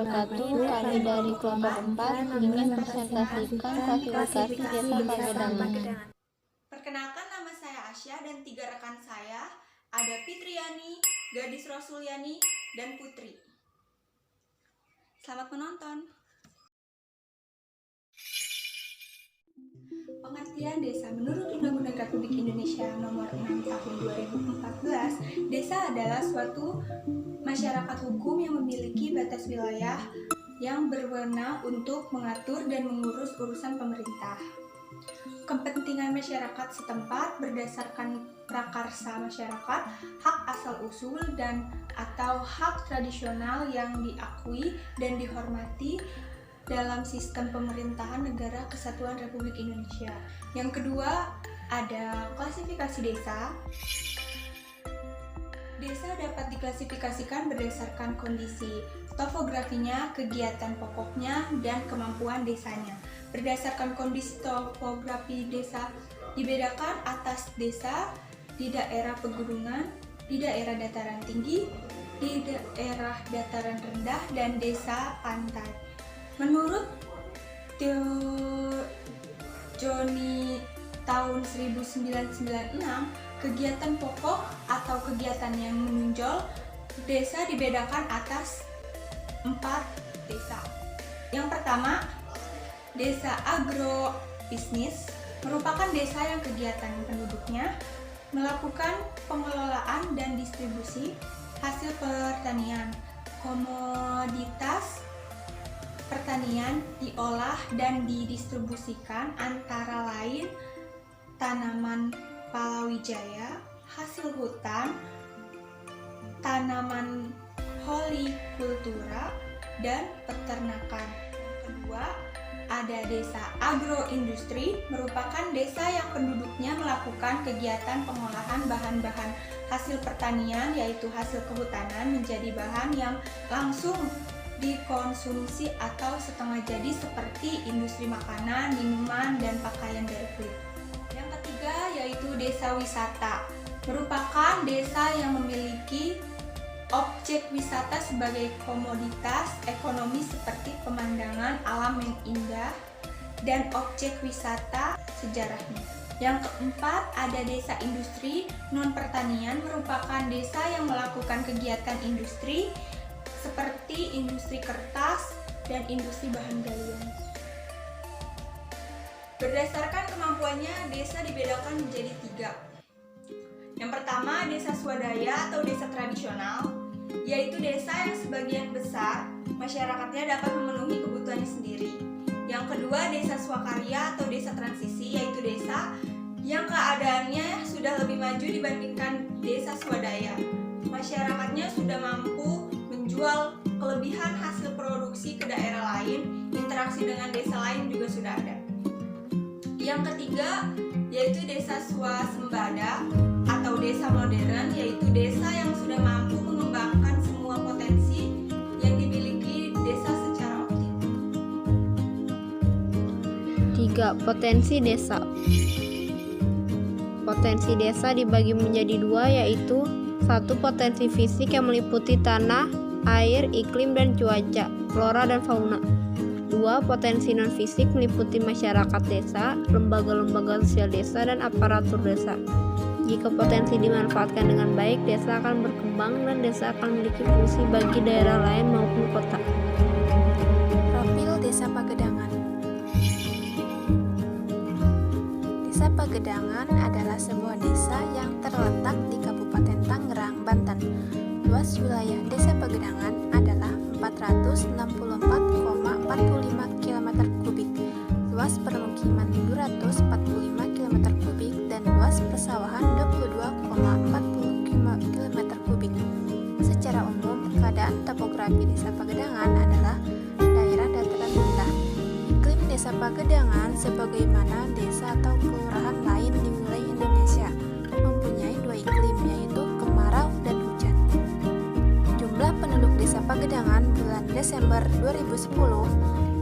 wabarakatuh. Kami dari kelompok 4 ingin presentasikan klasifikasi desa Pagedangan. Perkenalkan, nama saya Asya dan 3 rekan saya ada Fitriani, Gadis Rasuliani, dan Putri. Selamat menonton. Pengertian desa menurut Undang-Undang Republik Indonesia Nomor 6 Tahun 2014, desa adalah suatu masyarakat hukum yang memiliki batas wilayah yang berwenang untuk mengatur dan mengurus urusan pemerintah. Kepentingan masyarakat setempat berdasarkan prakarsa masyarakat, hak asal-usul dan atau hak tradisional yang diakui dan dihormati dalam sistem pemerintahan Negara Kesatuan Republik Indonesia. Yang kedua, ada klasifikasi desa. Desa dapat diklasifikasikan berdasarkan kondisi topografinya, kegiatan pokoknya, dan kemampuan desanya. Berdasarkan kondisi topografi desa, dibedakan atas desa di daerah pegunungan, di daerah dataran tinggi, di daerah dataran rendah, dan desa pantai. Menurut Joni tahun 1996, kegiatan pokok atau kegiatan yang menonjol desa dibedakan atas 4 desa. Yang pertama, desa agrobisnis merupakan desa yang kegiatan penduduknya melakukan pengelolaan dan distribusi hasil pertanian. Komoditas pertanian diolah dan didistribusikan antara lain tanaman palawijaya, hasil hutan, tanaman hortikultura, dan peternakan. Kedua, ada desa agroindustri, merupakan desa yang penduduknya melakukan kegiatan pengolahan bahan-bahan hasil pertanian, yaitu hasil kehutanan, menjadi bahan yang langsung dikonsumsi atau setengah jadi seperti industri makanan, minuman, dan pakaian dari kulit. Yang ketiga yaitu desa wisata, merupakan desa yang memiliki objek wisata sebagai komoditas ekonomi seperti pemandangan alam yang indah dan objek wisata sejarahnya. Yang keempat ada desa industri non pertanian, merupakan desa yang melakukan kegiatan industri seperti industri kertas dan industri bahan galian. Berdasarkan kemampuannya, desa dibedakan menjadi 3. Yang pertama, desa swadaya atau desa tradisional, yaitu desa yang sebagian besar masyarakatnya dapat memenuhi kebutuhannya sendiri. Yang kedua, desa swakarya atau desa transisi, yaitu desa yang keadaannya sudah lebih maju dibandingkan desa swadaya. Masyarakatnya sudah mampu menjual kelebihan hasil produksi ke daerah lain, interaksi dengan desa lain juga sudah ada. Yang ketiga yaitu desa swasembada atau desa modern, yaitu desa yang sudah mampu mengembangkan semua potensi yang dimiliki desa secara optimal. 3. Potensi desa. Potensi desa dibagi menjadi 2, yaitu 1. Potensi fisik yang meliputi tanah, air, iklim, dan cuaca, flora dan fauna. 2. Potensi non-fisik meliputi masyarakat desa, lembaga-lembaga sosial desa, dan aparatur desa. Jika potensi dimanfaatkan dengan baik, desa akan berkembang dan desa akan memiliki fungsi bagi daerah lain maupun kota. Profil Desa Pagedangan. Desa Pagedangan adalah sebuah desa yang terletak di Kabupaten Tangerang, Banten. Luas wilayah Desa Pagedangan adalah 464,45 km3, luas permukiman 245 km3, dan luas persawahan 22,40 km3. Secara umum, keadaan topografi Desa Pagedangan adalah daerah dataran rendah. Iklim Desa Pagedangan sebagaimana desa atau kelurahan lain di wilayah Indonesia mempunyai 2 iklim, yaitu kemarau dan hujan. Jumlah penduduk Desa Pagedangan bulan Desember 2010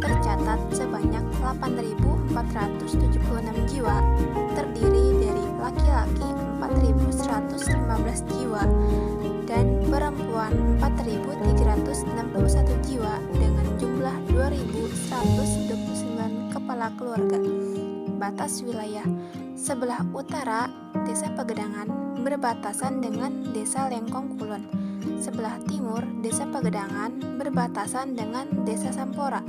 tercatat sebanyak 8.476 jiwa, terdiri dari laki-laki 4.115 jiwa dan perempuan 4.361 jiwa dengan 2.129 kepala keluarga. Batas wilayah: sebelah utara, Desa Pagedangan berbatasan dengan Desa Lengkong Kulon. Sebelah timur, Desa Pagedangan berbatasan dengan Desa Sampora.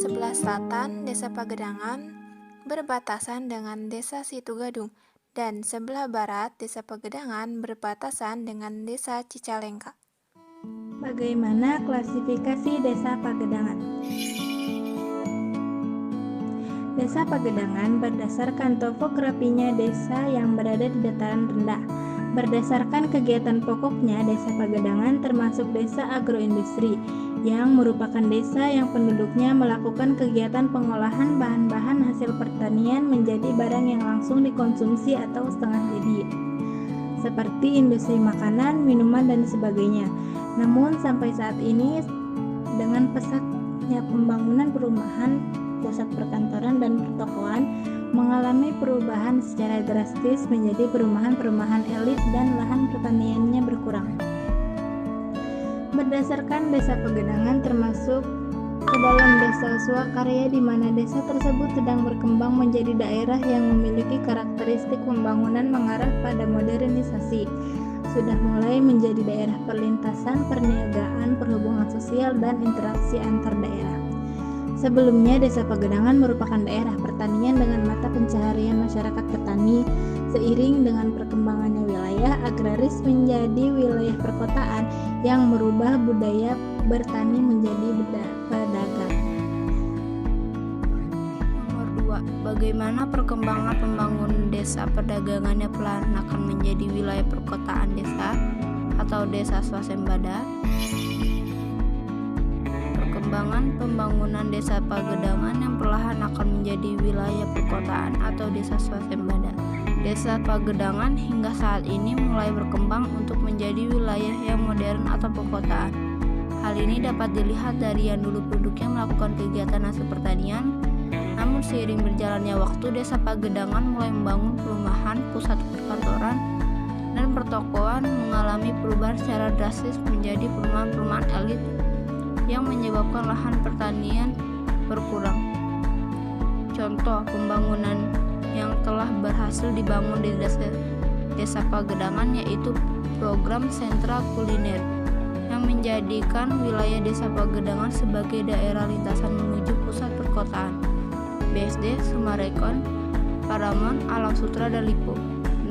Sebelah selatan, Desa Pagedangan berbatasan dengan Desa Situgadung. Dan sebelah barat, Desa Pagedangan berbatasan dengan Desa Cicalengka. Bagaimana klasifikasi Desa Pagedangan? Desa Pagedangan berdasarkan topografinya desa yang berada di dataran rendah. Berdasarkan kegiatan pokoknya, Desa Pagedangan termasuk desa agroindustri, yang merupakan desa yang penduduknya melakukan kegiatan pengolahan bahan-bahan hasil pertanian menjadi barang yang langsung dikonsumsi atau setengah jadi, seperti industri makanan, minuman, dan sebagainya. Namun sampai saat ini, dengan pesatnya pembangunan perumahan, pusat perkantoran dan pertokoan mengalami perubahan secara drastis menjadi perumahan-perumahan elit dan lahan pertaniannya berkurang. Berdasarkan Desa Pagedangan termasuk ke dalam Desa Swakarya, di mana desa tersebut sedang berkembang menjadi daerah yang memiliki karakteristik pembangunan mengarah pada modernisasi. Sudah mulai menjadi daerah perlintasan, perniagaan, perhubungan sosial, dan interaksi antar daerah. Sebelumnya, Desa Pagedangan merupakan daerah pertanian dengan mata pencaharian masyarakat petani. Seiring dengan perkembangannya wilayah agraris menjadi wilayah perkotaan yang merubah budaya bertani menjadi pedagang. Nomor 2. Bagaimana perkembangan pembangunan desa perdagangannya perlahan akan menjadi wilayah perkotaan desa atau desa swasembada? Perkembangan pembangunan Desa Pagedangan yang perlahan akan menjadi wilayah perkotaan atau desa swasembada. Desa Pagedangan hingga saat ini mulai berkembang untuk menjadi wilayah yang modern atau perkotaan. Hal ini dapat dilihat dari yang dulu penduduknya melakukan kegiatan hasil pertanian. Namun seiring berjalannya waktu, Desa Pagedangan mulai membangun perumahan, pusat perkantoran, dan pertokoan mengalami perubahan secara drastis menjadi perumahan-perumahan elit yang menyebabkan lahan pertanian berkurang. Contoh pembangunan yang telah berhasil dibangun di Desa Pagedangan yaitu program sentra kuliner yang menjadikan wilayah Desa Pagedangan sebagai daerah lintasan menuju pusat perkotaan. BSD, Summarecon, Paramount, Alam Sutera, dan Lipo.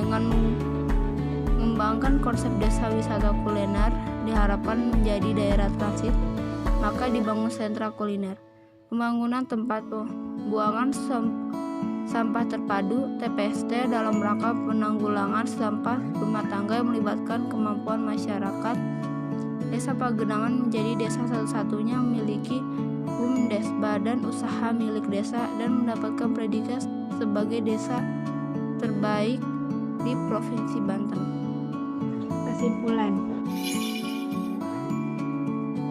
Dengan mengembangkan konsep desa wisata kuliner diharapkan menjadi daerah transit, maka dibangun sentra kuliner, pembangunan tempat pembuangan sampah terpadu TPST dalam rangka penanggulangan sampah rumah tangga yang melibatkan kemampuan masyarakat. Desa Pagedangan menjadi desa satu-satunya memiliki BUMDes, badan usaha milik desa, dan mendapatkan predikat sebagai desa terbaik di Provinsi Banten. Kesimpulan: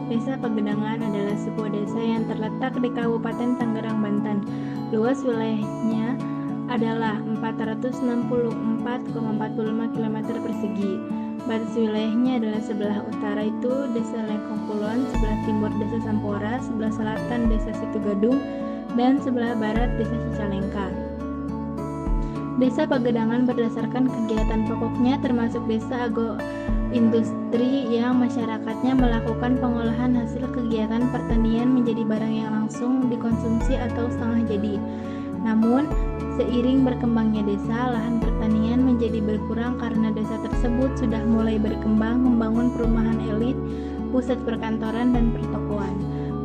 Desa Pagedangan adalah sebuah desa yang terletak di Kabupaten Tangerang, Banten. Luas wilayahnya adalah 464,45 km persegi. Batas wilayahnya adalah sebelah utara itu Desa Lengkong Kulon, sebelah timur Desa Sampora, sebelah selatan Desa Situgadung, dan sebelah barat Desa Cicalengka. Desa Pagedangan berdasarkan kegiatan pokoknya termasuk desa agroindustri yang masyarakatnya melakukan pengolahan hasil kegiatan pertanian menjadi barang yang langsung dikonsumsi atau setengah jadi. Namun, seiring berkembangnya desa, lahan pertanian menjadi berkurang karena desa tersebut sudah mulai berkembang membangun perumahan elit, pusat perkantoran, dan pertokoan.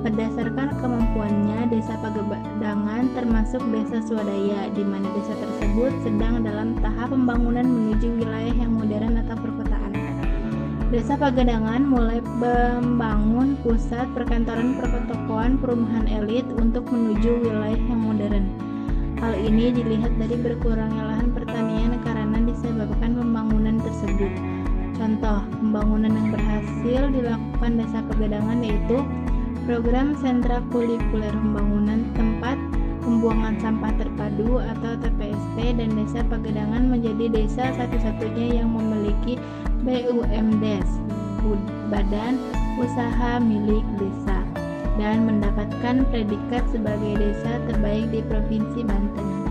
Berdasarkan kemampuannya, Desa Pagedangan termasuk desa swadaya, di mana desa tersebut sedang dalam tahap pembangunan menuju wilayah yang modern atau perkotaan. Desa Pagedangan mulai membangun pusat perkantoran, pertokoan, perumahan elit untuk menuju wilayah yang modern. Hal ini dilihat dari berkurangnya lahan pertanian karena disebabkan pembangunan tersebut. Contoh pembangunan yang berhasil dilakukan Desa Pagedangan yaitu program sentra kulikuler, pembangunan tempat pembuangan sampah terpadu atau TPST, dan Desa Pagedangan menjadi desa satu-satunya yang memiliki BUMDes, badan usaha milik desa. dan mendapatkan predikat sebagai desa terbaik di Provinsi Banten.